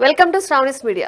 Welcome to Sravani's media.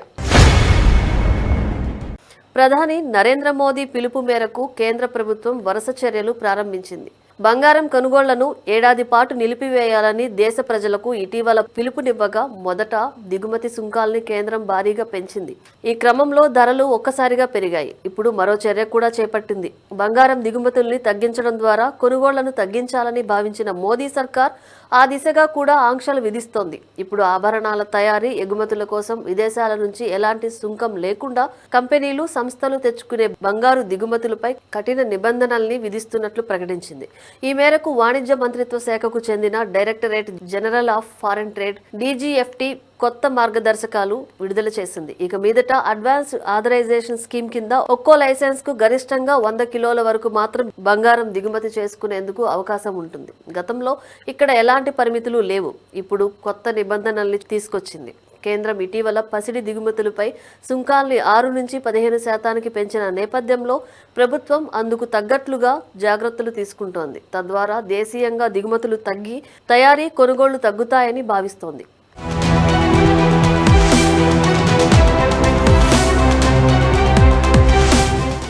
ప్రధాని నరేంద్ర మోదీ పిలుపు మేరకు కేంద్ర ప్రభుత్వం వరుస చర్యలు ప్రారంభించింది. బంగారం కొనుగోళ్లను ఏడాది పాటు నిలిపివేయాలని దేశ ప్రజలకు ఇటీవల పిలుపునివ్వగా మొదట దిగుమతి సుంకాల్ని కేంద్రం భారీగా పెంచింది. ఈ క్రమంలో ధరలు ఒక్కసారిగా పెరిగాయి. ఇప్పుడు మరో చర్య కూడా చేపట్టింది. బంగారం దిగుమతుల్ని తగ్గించడం ద్వారా కొనుగోళ్లను తగ్గించాలని భావించిన మోదీ సర్కార్ ఆ దిశగా కూడా ఆంక్షలు విధిస్తోంది. ఇప్పుడు ఆభరణాల తయారీ, ఎగుమతుల కోసం విదేశాల నుంచి ఎలాంటి సుంకం లేకుండా కంపెనీలు, సంస్థలు తెచ్చుకునే బంగారు దిగుమతులపై కఠిన నిబంధనల్ని విధిస్తున్నట్లు ప్రకటించింది. ఈ మేరకు వాణిజ్య మంత్రిత్వ శాఖకు చెందిన directorate general of foreign trade DGFT కొత్త మార్గదర్శకాలు విడుదల చేసింది. ఇక మీదట అడ్వాన్స్డ్ ఆథరైజేషన్ స్కీమ్ కింద ఒక్కో లైసెన్స్ కు గరిష్టంగా 100 కిలోల వరకు మాత్రం బంగారం దిగుమతి చేసుకునేందుకు అవకాశం ఉంటుంది. గతంలో ఇక్కడ ఎలాంటి పరిమితులు లేవు. ఇప్పుడు కొత్త నిబంధనల్ని తీసుకొచ్చింది. కేంద్రం ఇటీవల పసిడి దిగుమతులపై సుంకాల్ని 6 నుంచి 15% పెంచిన నేపథ్యంలో ప్రభుత్వం అందుకు తగ్గట్లుగా జాగ్రత్తలు తీసుకుంటోంది. తద్వారా దేశీయంగా దిగుమతులు తగ్గి తయారీ, కొనుగోళ్లు తగ్గుతాయని భావిస్తోంది.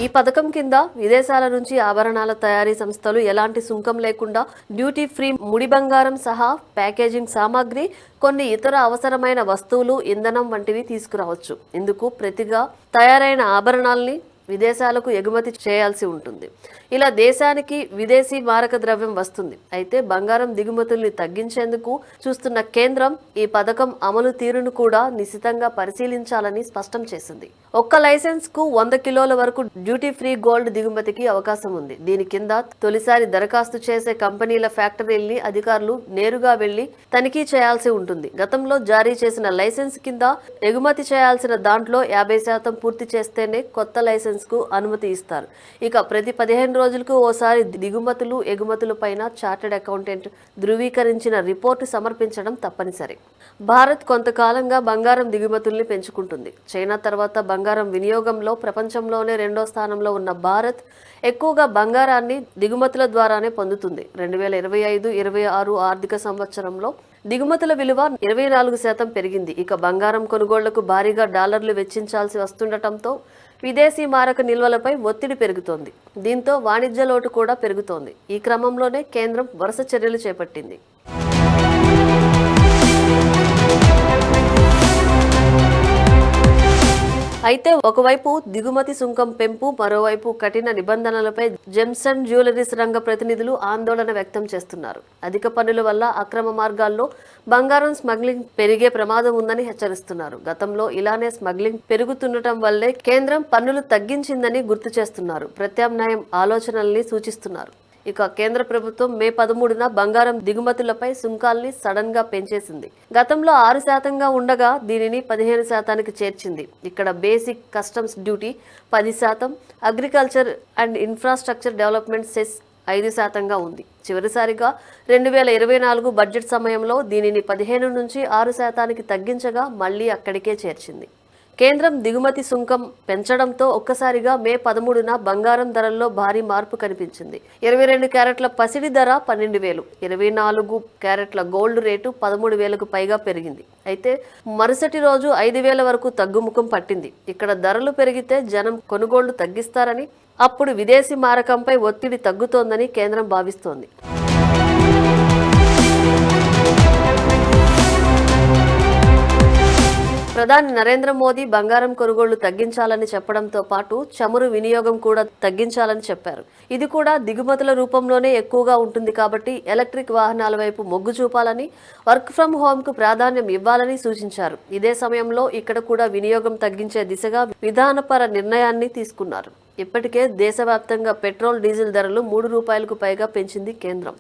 ఈ పథకం కింద విదేశాల నుంచి ఆభరణాల తయారీ సంస్థలు ఎలాంటి సుంకం లేకుండా డ్యూటీ ఫ్రీ ముడి బంగారం సహా ప్యాకేజింగ్ సామాగ్రి, కొన్ని ఇతర అవసరమైన వస్తువులు, ఇంధనం వంటివి తీసుకురావచ్చు. ఇందుకు ప్రతిగా తయారైన ఆభరణాల్ని విదేశాలకు ఎగుమతి చేయాల్సి ఉంటుంది. ఇలా దేశానికి విదేశీ మారక ద్రవ్యం వస్తుంది. అయితే బంగారం దిగుమతుల్ని తగ్గించేందుకు చూస్తున్న కేంద్రం ఈ పథకం అమలు తీరును కూడా నిశితంగా పరిశీలించాలని స్పష్టం చేసింది. ఒక్క లైసెన్స్ కు 100 కిలోల వరకు డ్యూటీ ఫ్రీ గోల్డ్ దిగుమతికి అవకాశం ఉంది. దీని కింద తొలిసారి దరఖాస్తు చేసే కంపెనీల ఫ్యాక్టరీల్ని అధికారులు నేరుగా వెళ్లి తనిఖీ చేయాల్సి ఉంటుంది. గతంలో జారీ చేసిన లైసెన్స్ కింద ఎగుమతి చేయాల్సిన దాంట్లో 50% పూర్తి చేస్తేనే కొత్త లైసెన్స్ కు అనుమతి ఇస్తారు. ఇక ప్రతి 15 రోజులకు ఓసారి దిగుమతులు, ఎగుమతుల పైన చార్టెడ్ అకౌంటెంట్ ధృవీకరించిన రిపోర్టు సమర్పించడం తప్పనిసరి. భారత్ కొంతకాలంగా బంగారం దిగుమతుల్ని పెంచుకుంటుంది. చైనా తర్వాత బంగారం వినియోగంలో ప్రపంచంలోనే 2వ స్థానంలో ఉన్న భారత్ ఎక్కువగా బంగారాన్ని దిగుమతుల ద్వారానే పొందుతుంది. 2025-26 ఆర్థిక సంవత్సరంలో దిగుమతుల విలువ 24% పెరిగింది. ఇక బంగారం కొనుగోళ్లకు భారీగా డాలర్లు వెచ్చించాల్సి వస్తుండటంతో విదేశీ మారక నిల్వలపై ఒత్తిడి పెరుగుతోంది. దీంతో వాణిజ్య లోటు కూడా పెరుగుతోంది. ఈ క్రమంలోనే కేంద్రం వరుస చర్యలు చేపట్టింది. అయితే ఒకవైపు దిగుమతి సుంకం పెంపు, మరోవైపు కఠిన నిబంధనలపై జెమ్స్ అండ్ జ్యువెలరీస్ రంగ ప్రతినిధులు ఆందోళన వ్యక్తం చేస్తున్నారు. అధిక పన్నుల వల్ల అక్రమ మార్గాల్లో బంగారం స్మగ్లింగ్ పెరిగే ప్రమాదం ఉందని హెచ్చరిస్తున్నారు. గతంలో ఇలానే స్మగ్లింగ్ పెరుగుతుండటం వల్లే కేంద్రం పన్నులు తగ్గించిందని గుర్తు చేస్తున్నారు. ప్రత్యామ్నాయం ఆలోచనల్ని సూచిస్తున్నారు. ఇక కేంద్ర ప్రభుత్వం మే 13న బంగారం దిగుమతులపై సుంకాల్ని సడన్ గా పెంచేసింది. గతంలో 6% ఉండగా దీనిని 15%కి చేర్చింది. ఇక్కడ basic customs duty 10%, agriculture and infrastructure development cess 5%గా ఉంది. చివరిసారిగా 2024 బడ్జెట్ సమయంలో దీనిని 15 నుంచి 6%కి తగ్గించగా మళ్లీ అక్కడికే చేర్చింది. కేంద్రం దిగుమతి సుంకం పెంచడంతో ఒక్కసారిగా మే 13న బంగారం ధరల్లో భారీ మార్పు కనిపించింది. 22 క్యారెట్ల పసిడి ధర 12,000, 24 క్యారెట్ల గోల్డ్ రేటు 13,000కు పైగా పెరిగింది. అయితే మరుసటి రోజు 5,000 వరకు తగ్గుముఖం పట్టింది. ఇక్కడ ధరలు పెరిగితే జనం కొనుగోళ్లు తగ్గిస్తారని, అప్పుడు విదేశీ మారకంపై ఒత్తిడి తగ్గుతోందని కేంద్రం భావిస్తోంది. ప్రధాని నరేంద్ర మోదీ బంగారం కొనుగోళ్లు తగ్గించాలని చెప్పడంతో పాటు చమురు వినియోగం కూడా తగ్గించాలని చెప్పారు. ఇది కూడా దిగుమతుల రూపంలోనే ఎక్కువగా ఉంటుంది కాబట్టి ఎలక్ట్రిక్ వాహనాల వైపు మొగ్గు చూపాలని, వర్క్ ఫ్రం హోమ్ కు ప్రాధాన్యం ఇవ్వాలని సూచించారు. ఇదే సమయంలో ఇక్కడ కూడా వినియోగం తగ్గించే దిశగా విధానపర నిర్ణయాన్ని తీసుకున్నారు. ఇప్పటికే దేశవ్యాప్తంగా పెట్రోల్, డీజిల్ ధరలు 3 రూపాయలకు పైగా పెంచింది కేంద్రం.